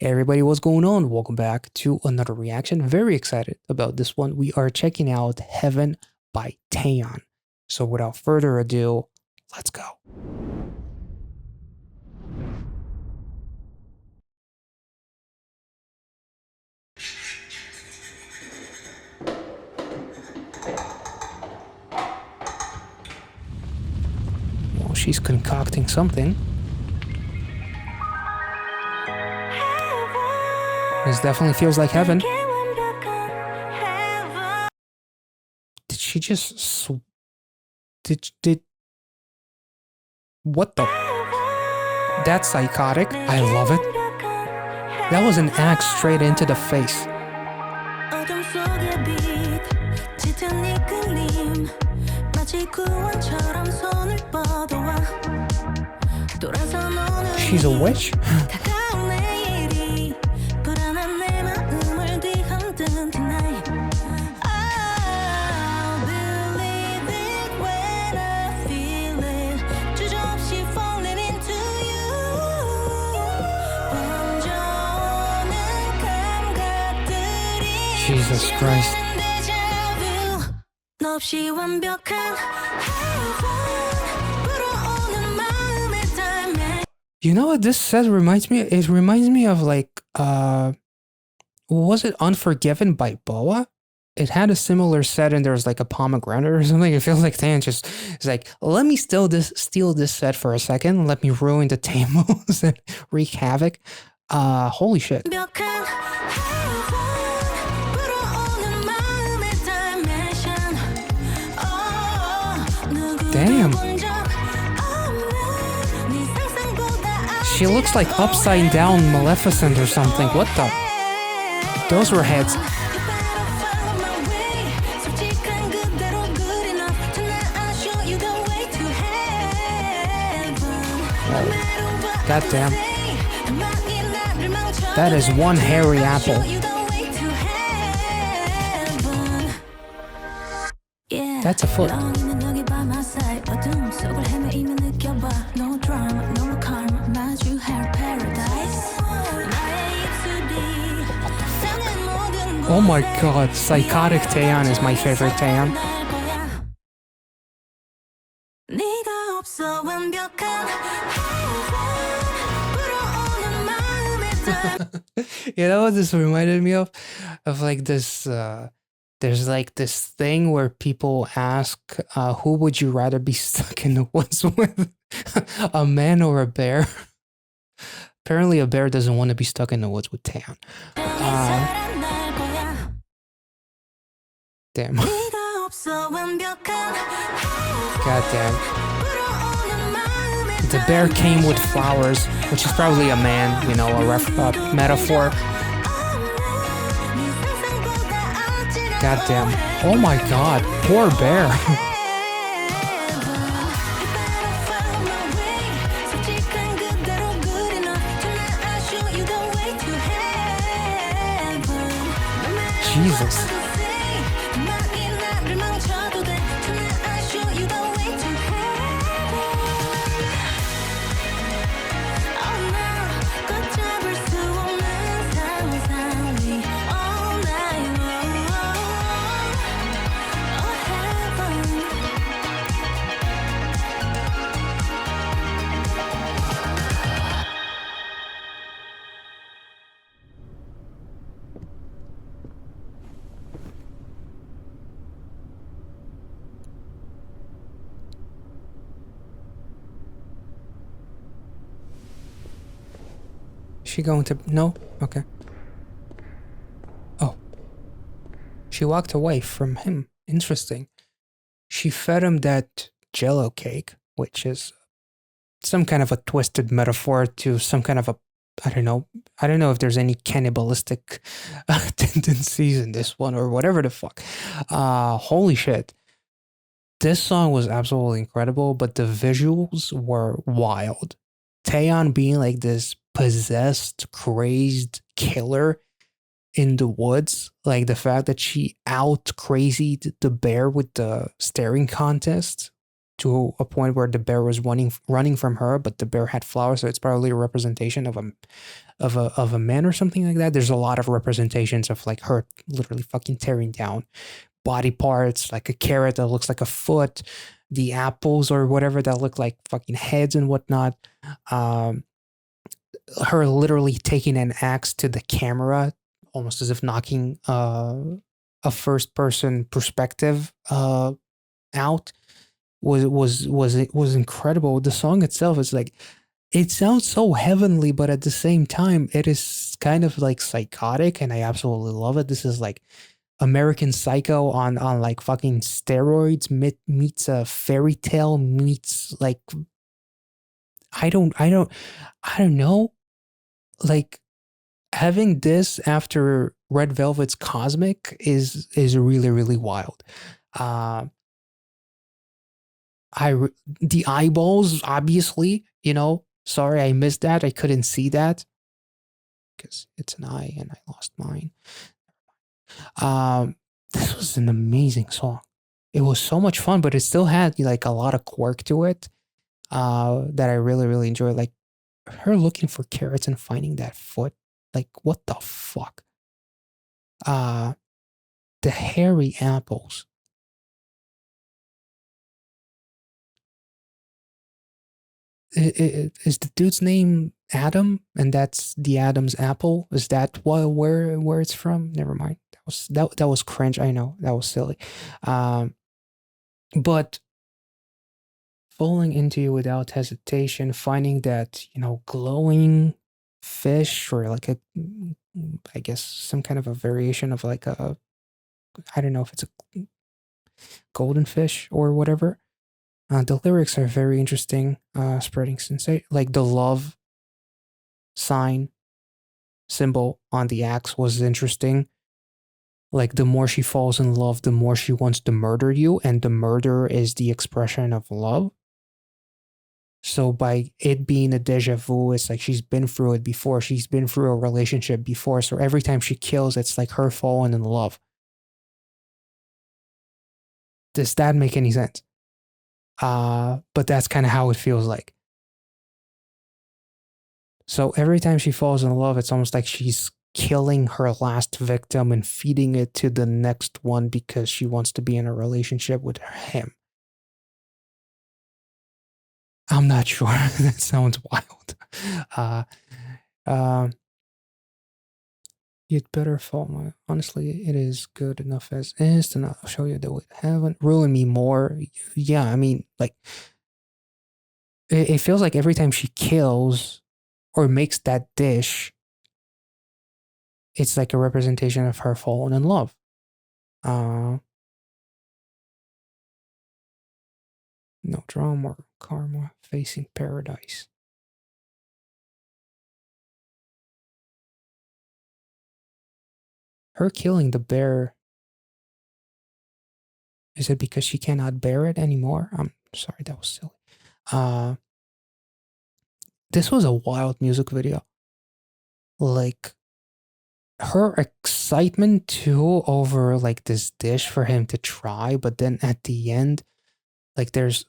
Hey everybody, what's going on? Welcome back to another reaction. Very excited about this one. We are checking out Heaven by TAEYEON. So without further ado, let's go. Well, she's concocting something. This definitely feels like heaven. Did she just did what the? That's psychotic. I love it. That was an axe straight into the face. She's a witch? Jesus Christ. You know what this set reminds me? It reminds me of like, was it Unforgiven by Boa? It had a similar set and there was like a pomegranate or something. It feels like Tan just is like, let me steal this set for a second. Let me ruin the Tamos and wreak havoc. Holy shit. Damn. She looks like upside down Maleficent or something. What the? Those were heads. Oh, goddamn. That is one hairy apple. That's a foot. Oh my god, psychotic TAEYEON is my favorite TAEYEON. You know what this reminded me of? Of like this, there's like this thing where people ask, who would you rather be stuck in the woods with? A man or a bear? Apparently a bear doesn't want to be stuck in the woods with TAEYEON. Damn. Goddamn. The bear came with flowers, which is probably a man, you know, a metaphor. Goddamn. Oh my god, poor bear. Jesus. She going to... No? Okay. Oh. She walked away from him. Interesting. She fed him that jello cake, which is some kind of a twisted metaphor to some kind of a... I don't know if there's any cannibalistic tendencies in this one or whatever the fuck. Holy shit. This song was absolutely incredible, but the visuals were wild. TAEYEON being like this possessed, crazed killer in the woods. Like the fact that she out crazied the bear with the staring contest to a point where the bear was running from her, but the bear had flowers, so it's probably a representation of a man or something like that. There's a lot of representations of like her literally fucking tearing down body parts, like a carrot that looks like a foot, the apples or whatever that look like fucking heads and whatnot. Um, her literally taking an axe to the camera, almost as if knocking a first person perspective out was incredible. The song itself is like, it sounds so heavenly, but at the same time, it is kind of like psychotic, and I absolutely love it. This is like American Psycho on like fucking steroids, meets a fairy tale, meets like I don't know, like having this after Red Velvet's Cosmic is really really wild. Uh, the eyeballs, obviously, you know. Sorry, I missed that. I couldn't see that because it's an eye, and I lost mine. Um, this was an amazing song. It was so much fun, but it still had like a lot of quirk to it. That I really really enjoyed. Like her looking for carrots and finding that foot. Like what the fuck? Uh, the hairy apples. Is the dude's name Adam, and that's the Adam's apple? Is that where it's from? Never mind. That was cringe. I know that was silly. Um, but falling into you without hesitation, finding that glowing fish or like a, I guess some kind of a variation of like a, I don't know if it's a golden fish or whatever. The lyrics are very interesting, spreading sensation, like the love sign symbol on the axe was interesting. Like the more she falls in love, the more she wants to murder you, and the murder is the expression of love. So by it being a deja vu, it's like she's been through it before. She's been through a relationship before. So every time she kills, it's like her falling in love. Does that make any sense? But that's kind of how it feels like. So every time she falls in love, it's almost like she's killing her last victim and feeding it to the next one because she wants to be in a relationship with him. I'm not sure. That sounds wild. Uh, uh, You'd better fall. Honestly, it is good enough as is, and I'll show you that it haven't ruined me more. Yeah, I mean, like, it feels like every time she kills or makes that dish, it's like a representation of her falling in love. Uh, no drama or karma, facing paradise. Her killing the bear, is it because she cannot bear it anymore? I'm sorry, that was silly. Uh, this was a wild music video. Like, her excitement too over like this dish for him to try, but then at the end, like there's,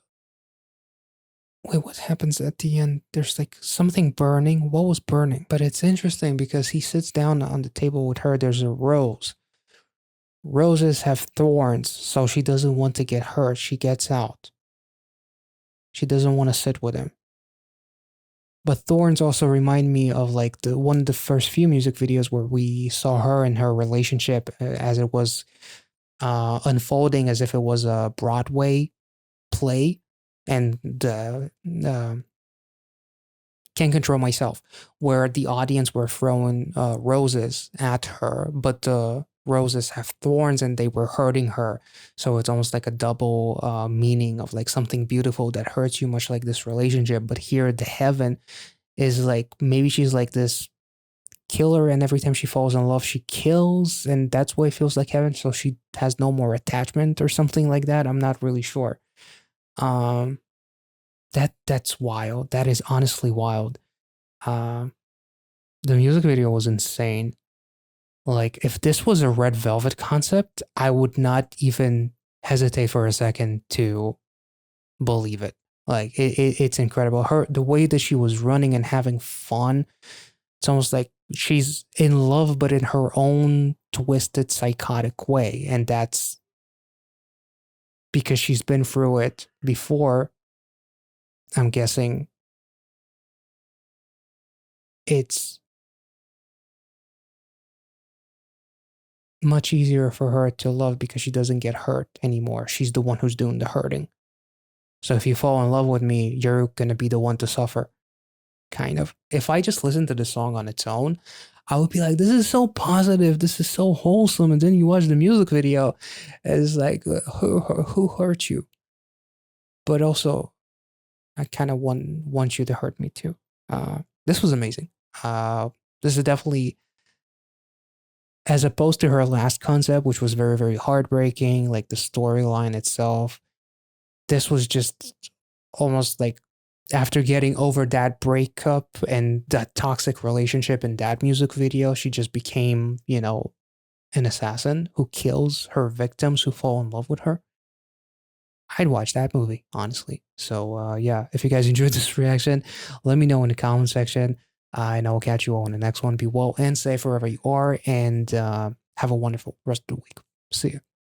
wait, what happens at the end? There's like something burning. What was burning? But it's interesting because he sits down on the table with her. There's a rose. Roses have thorns, so she doesn't want to get hurt. She gets out. She doesn't want to sit with him. But thorns also remind me of like the one of the first few music videos where we saw her and her relationship as it was unfolding as if it was a Broadway play, and the Can't Control Myself, where the audience were throwing roses at her, but the roses have thorns and they were hurting her. So it's almost like a double meaning of like something beautiful that hurts you, much like this relationship. But here, the heaven is like maybe she's like this killer, and every time she falls in love, she kills, and that's why it feels like heaven. So she has no more attachment or something like that. I'm not really sure. Um, that's wild. That is honestly wild. Uh, the music video was insane. Like if this was a Red Velvet concept, I would not even hesitate for a second to believe it. Like it's incredible. The way that she was running and having fun, it's almost like she's in love, but in her own twisted, psychotic way. And that's because she's been through it before. I'm guessing it's much easier for her to love because she doesn't get hurt anymore. She's the one who's doing the hurting. So if you fall in love with me, you're going to be the one to suffer. Kind of. If I just listened to the song on its own, I would be like, this is so positive. This is so wholesome. And then you watch the music video, and it's like, who hurt you? But also, I kind of want you to hurt me too. This was amazing. This is definitely, as opposed to her last concept, which was very, very heartbreaking, like the storyline itself, this was just almost like after getting over that breakup and that toxic relationship in that music video, she just became, an assassin who kills her victims who fall in love with her. I'd watch that movie, honestly. So, yeah, if you guys enjoyed this reaction, let me know in the comment section. And I will catch you all in the next one. Be well and safe wherever you are, and have a wonderful rest of the week. See ya.